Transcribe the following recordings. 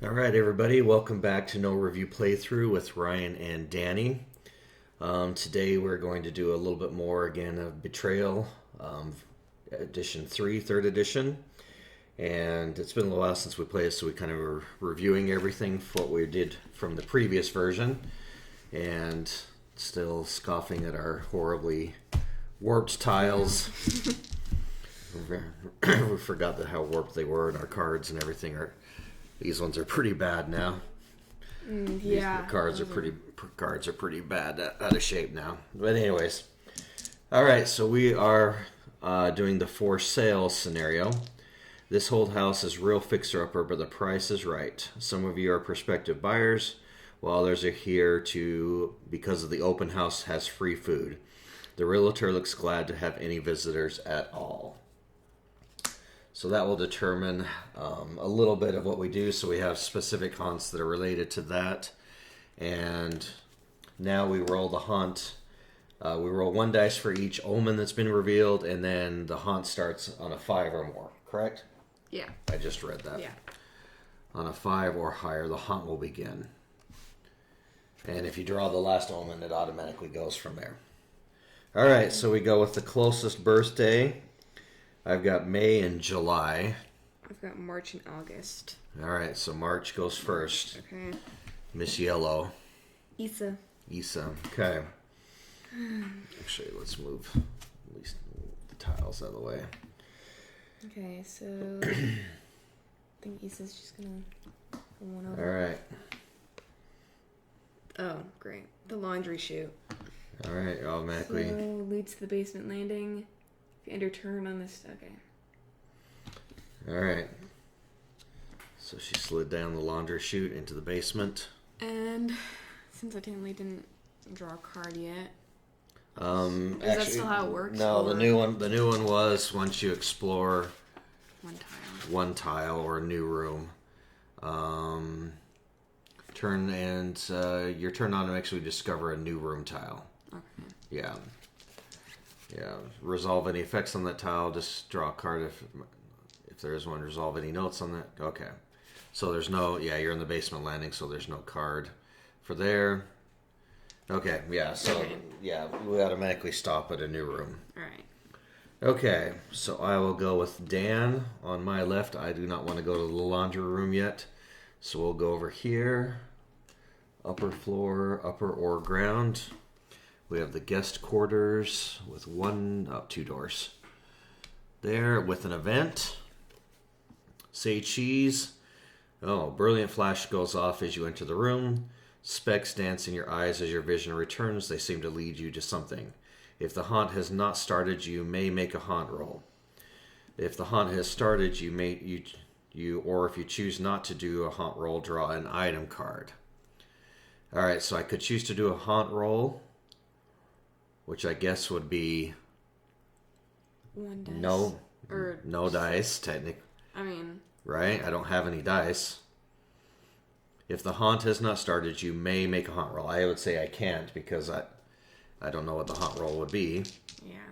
All right, everybody, welcome back to No Review Playthrough with Ryan and Danny. Today we're going to do a little bit more again of Betrayal, edition 3, third edition. And it's been a while since we played, so we kind of were reviewing everything for what we did from the previous version. And still scoffing at our horribly warped tiles. We forgot how warped they were, and our cards and everything are... These ones are pretty bad now. Yeah, the cards are pretty bad, out of shape now. But anyways, all right. So we are doing the for sale scenario. This whole house is real fixer upper, but the price is right. Some of you are prospective buyers, while others are here because of the open house has free food. The realtor looks glad to have any visitors at all. So that will determine a little bit of what we do. So we have specific haunts that are related to that. And now we roll the haunt. We roll one dice for each omen that's been revealed. And then the haunt starts on a 5 or more. Correct? Yeah. I just read that. Yeah. On a 5 or higher, the haunt will begin. And if you draw the last omen, it automatically goes from there. All right. So we go with the closest birthday. I've got May and July. I've got March and August. All right, so March goes first. Okay. Miss Yellow. Isa. Okay. Actually, let's move at least the tiles out of the way. Okay, so I think Isa's just gonna pull one over. All right. Oh, great. The laundry chute. All right, automatically. So leads to the basement landing. If you end your turn on this, okay. All right. So she slid down the laundry chute into the basement. And since I technically didn't draw a card yet, is actually, that still how it works? No, the new one was once you explore one tile or a new room. Your turn on to actually discover a new room tile. Okay. Yeah. Resolve any effects on that tile. Just draw a card if there is one. Resolve any notes on that. Okay. So there's no... Yeah, you're in the basement landing, so there's no card for there. Okay, yeah. So, okay. Yeah, we automatically stop at a new room. All right. Okay, so I will go with Dan on my left. I do not want to go to the laundry room yet. So we'll go over here. Upper floor, upper or ground. We have the guest quarters with 2 doors. There with an event. Say cheese. Oh, brilliant flash goes off as you enter the room. Specks dance in your eyes as your vision returns. They seem to lead you to something. If the haunt has not started, you may make a haunt roll. If the haunt has started, or if you choose not to do a haunt roll, draw an item card. All right, so I could choose to do a haunt roll, which I guess would be one dice. No dice, technically. I mean... Right? I don't have any dice. If the haunt has not started, you may make a haunt roll. I would say I can't because I don't know what the haunt roll would be. Yeah.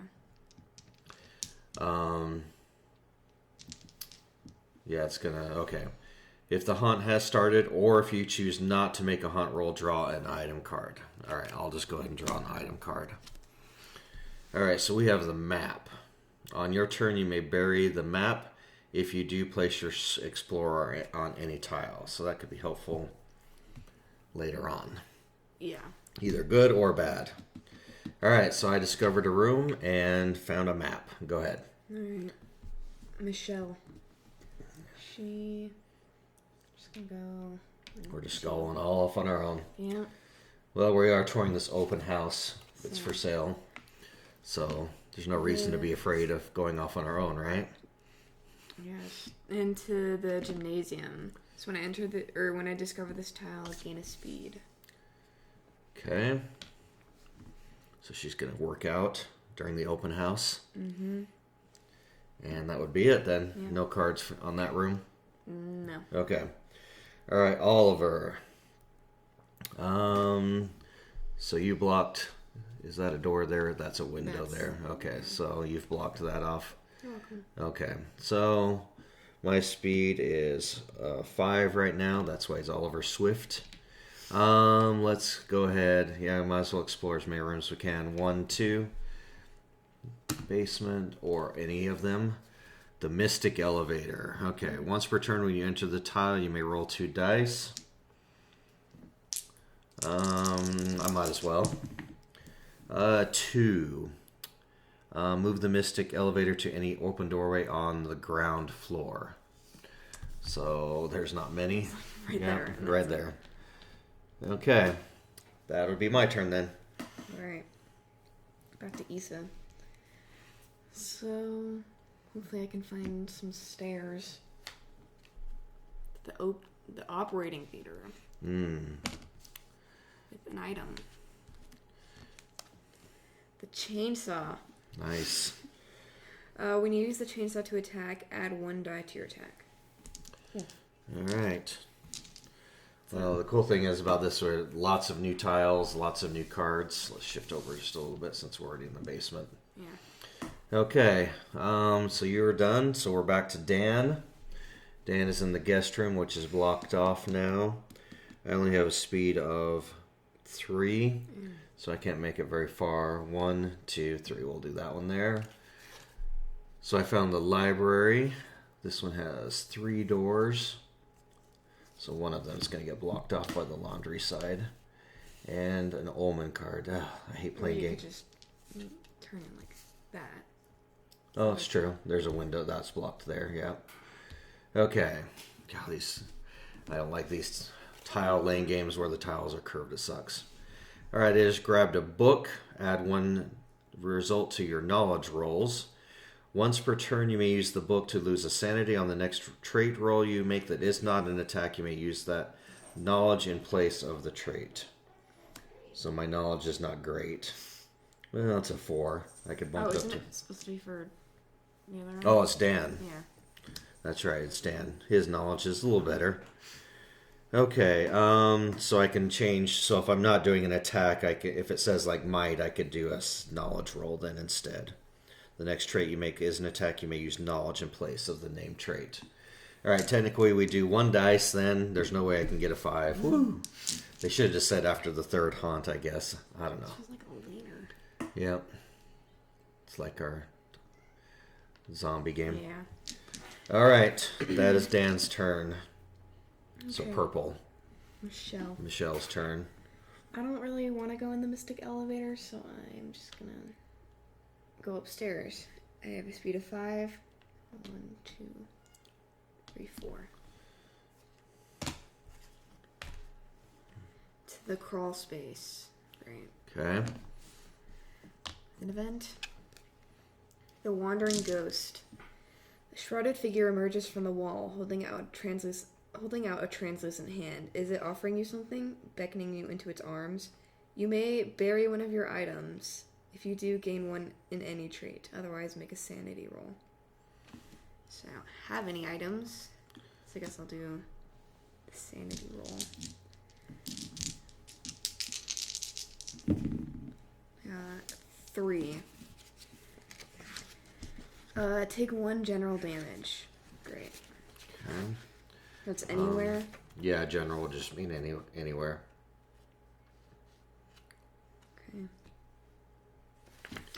Yeah, it's gonna... Okay. If the haunt has started, or if you choose not to make a haunt roll, draw an item card. All right, I'll just go ahead and draw an item card. All right, so we have the map. On your turn, you may bury the map. If you do, place your explorer on any tile. So that could be helpful later on. Yeah. Either good or bad. All right, so I discovered a room and found a map. Go ahead. All right. Michelle. Just gonna go... We're just going all off on our own. Yeah. Well, we are touring this open house. It's for sale. So there's no reason to be afraid of going off on our own, right? Yes. Into the gymnasium. So when I discover this tile, I gain a speed. Okay. So she's going to work out during the open house. Mm-hmm. And that would be it then. Yeah. No cards on that room? No. Okay. All right, Oliver. So you blocked... Is that a door there? That's a window there. Okay, so you've blocked that off. You're welcome. Okay, so My speed is 5 right now. That's why he's Oliver Swift. Let's go ahead. Yeah, might as well explore as many rooms as we can. 1, 2, basement, or any of them. The Mystic Elevator. Okay, once per turn when you enter the tile, you may roll 2 dice. I might as well. 2. Move the Mystic Elevator to any open doorway on the ground floor. So there's not many. Right there. Right there. Okay. That would be my turn then. Alright. Back to Issa. So, hopefully I can find some stairs. The operating theater. With an item. The chainsaw. Nice. When you use the chainsaw to attack, add 1 die to your attack. All right. Well, the cool thing is about this, are lots of new tiles, lots of new cards. Let's shift over just a little bit since we're already in the basement. Yeah. Okay. So you were done. So we're back to Dan. Dan is in the guest room, which is blocked off now. I only have a speed of 3, so I can't make it very far. 1, 2, 3. We'll do that one there. So I found the library. This one has 3 doors. So one of them is going to get blocked off by the laundry side. And an Ullman card. Ugh, I hate playing games. You games. can just turn it like that. Oh, it's true. There's a window that's blocked there. Yeah. Okay. God, I don't like these tile lane games where the tiles are curved. It sucks. All right, I just grabbed a book. Add 1 result to your knowledge rolls. Once per turn, you may use the book to lose a sanity. On the next trait roll you make that is not an attack, you may use that knowledge in place of the trait. So my knowledge is not great. Well, it's a 4. I could bump it up isn't to... it supposed to be for the other one? Oh, it's Dan. Yeah. That's right, it's Dan. His knowledge is a little better. Okay, so I can change. So if I'm not doing an attack, if it says like might, I could do a knowledge roll then instead. The next trait you make is an attack. You may use knowledge in place of the named trait. All right, technically we do 1 dice then. There's no way I can get a 5. Woo! They should have just said after the 3rd haunt, I guess. I don't know. It feels like a later. Yep. It's like our zombie game. Yeah. All right, that is Dan's turn. Okay. So purple. Michelle's turn. I don't really want to go in the Mystic Elevator, so I'm just gonna go upstairs. I have a speed of 5. 1, 2, 3, 4. To the crawl space. Great. Okay. An event. The Wandering Ghost. A shrouded figure emerges from the wall, holding out a translucent hand. Is it offering you something? Beckoning you into its arms? You may bury one of your items. If you do, gain 1 in any trait. Otherwise, make a sanity roll. So I don't have any items. So I guess I'll do the sanity roll. 3. Take 1 general damage. Great. Okay. That's anywhere. Yeah, general would just mean anywhere. Okay.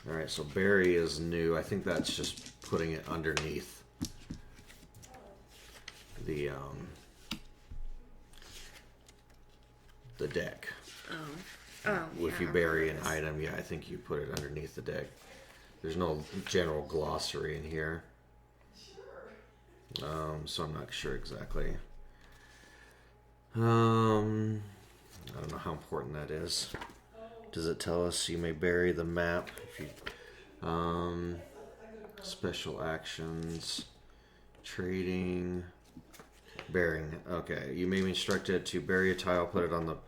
All right, so Barry is new. I think that's just putting it underneath the deck. Oh, If you bury an item, yeah, I think you put it underneath the deck. There's no general glossary in here. So I'm not sure exactly. I don't know how important that is. Does it tell us you may bury the map? If you, special actions, trading, burying. Okay, you may be instructed to bury a tile, put it on the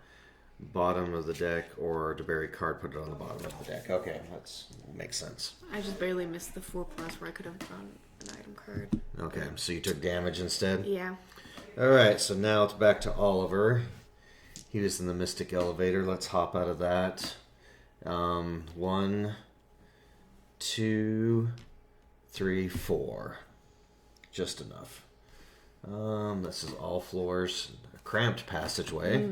bottom of the deck, or to bury a card, put it on the bottom of the deck. Okay, that makes sense. I just barely missed the 4+ where I could have drawn an item card. Okay, so you took damage instead? Yeah. Alright, so now it's back to Oliver. He was in the Mystic Elevator. Let's hop out of that. 1, 2, 3, 4. Just enough. This is all floors. A cramped passageway.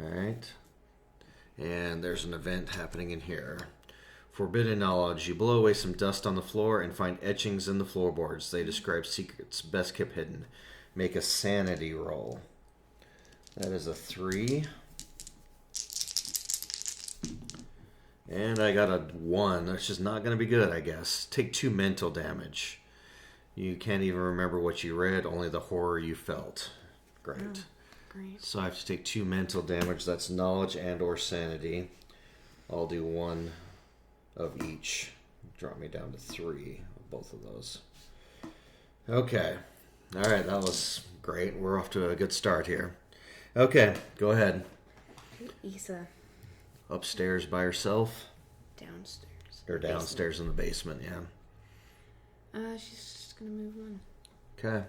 Alright. And there's an event happening in here. Forbidden knowledge. You blow away some dust on the floor and find etchings in the floorboards. They describe secrets best kept hidden. Make a sanity roll. That is a 3. And I got a 1. That's just not going to be good, I guess. Take 2 mental damage. You can't even remember what you read, only the horror you felt. Great. Oh, great. So I have to take 2 mental damage. That's knowledge and or sanity. I'll do 1 of each. Drop me down to 3 of both of those. Okay. All right, that was great. We're off to a good start here. Okay, go ahead. Isa. Upstairs by herself? Downstairs. Or downstairs in the basement, yeah. She's just gonna move on. Okay.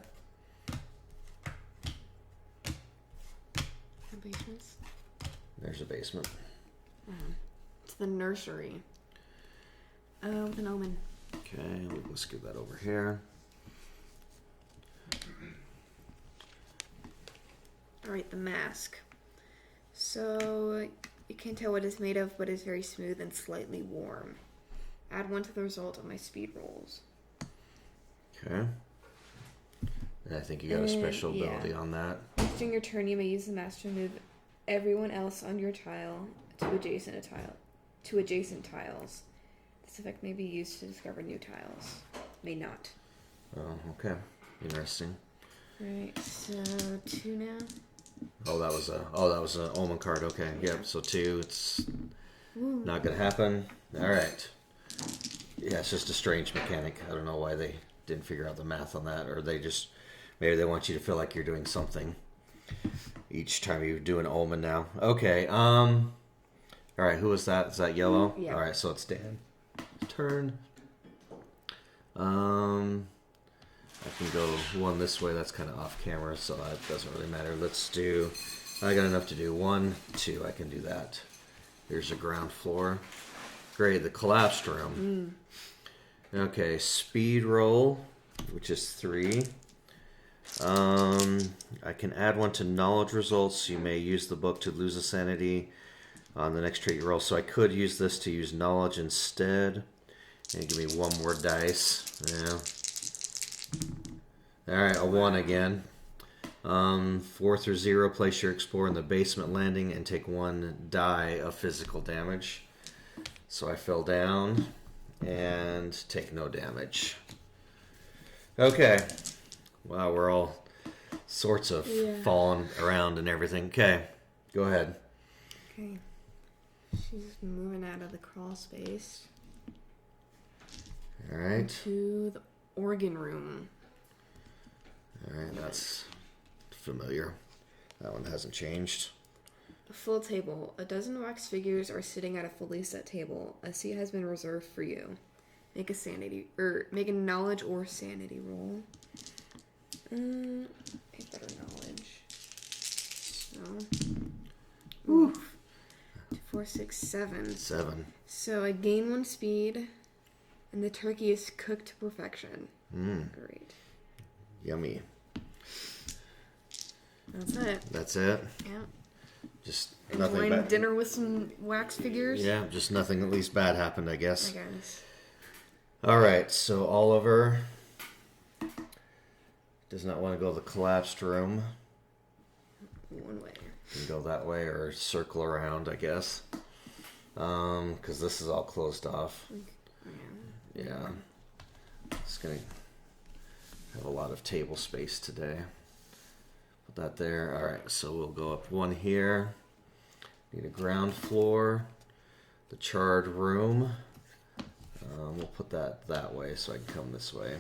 The basements. There's a basement. It's the nursery. With an omen. Okay, let's get that over here. Alright, the mask. So, you can't tell what it's made of, but it's very smooth and slightly warm. Add 1 to the result of my speed rolls. Okay. I think you got a special ability on that. During your turn, you may use the mask to move everyone else on your tile to adjacent tiles. This effect may be used to discover new tiles. May not. Oh, okay. Interesting. Right, so 2 now. Oh, that was an omen card. Okay, yep. So 2. It's not gonna happen. All right. Yeah, it's just a strange mechanic. I don't know why they didn't figure out the math on that, or maybe they want you to feel like you're doing something each time you do an omen. Now, okay. All right. Who was that? Is that yellow? Yeah. All right. So it's Dan's turn. I can go 1 this way. That's kind of off camera, so that doesn't really matter. Let's do... I got enough to do 1, 2. I can do that. Here's the ground floor. Great, the collapsed room. Okay, speed roll, which is 3. I can add 1 to knowledge results. You may use the book to lose a sanity on the next trait you roll. So I could use this to use knowledge instead. And give me 1 more dice. Yeah. Alright, a 1 again. 4 through 0, place your explorer in the basement landing and take 1 die of physical damage. So I fell down and take no damage. Okay. Wow, we're all sorts of falling around and everything. Okay, go ahead. Okay. She's moving out of the crawl space. Alright. To the organ room. Alright, that's familiar. That one hasn't changed. A full table. A dozen wax figures are sitting at a fully set table. A seat has been reserved for you. Make a knowledge or sanity roll. A better knowledge. So, 2, 4, 6, 7. 7. So I gain 1 speed, and the turkey is cooked to perfection. Great. Yummy. That's it. That's it? Yeah. Just nothing Enjoying bad. dinner with some wax figures. Yeah, just nothing at least bad happened, I guess. I guess. Alright, so Oliver does not want to go to the collapsed room. One way. You can go that way or circle around, I guess. Because this is all closed off. Yeah. It's going to have a lot of table space today. Put that there. Alright, so we'll go up 1 here. Need a ground floor. The charred room. We'll put that way so I can come this way.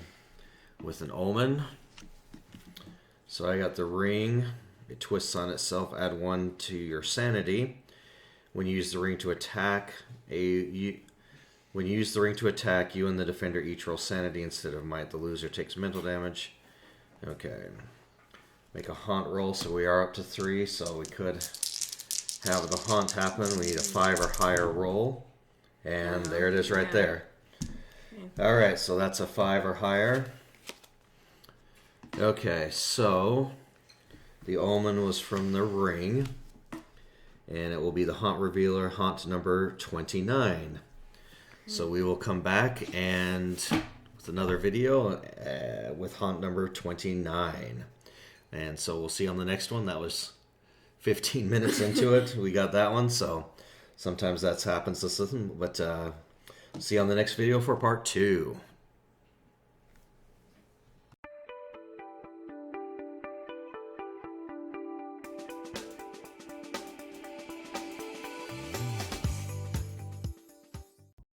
With an omen. So I got the ring. It twists on itself. Add 1 to your sanity. When you use the ring to attack, you and the defender each roll sanity instead of might. The loser takes mental damage. Okay. Make a haunt roll, so we are up to 3, so we could have the haunt happen. We need a 5 or higher roll. And there it is right there. Alright, so that's a 5 or higher. Okay, so the omen was from the ring, and it will be the haunt revealer, haunt number 29. So we will come back and with another video with haunt number 29. And so we'll see you on the next one. That was 15 minutes into it. We got that one, so sometimes that happens to listen. But see you on the next video for part 2.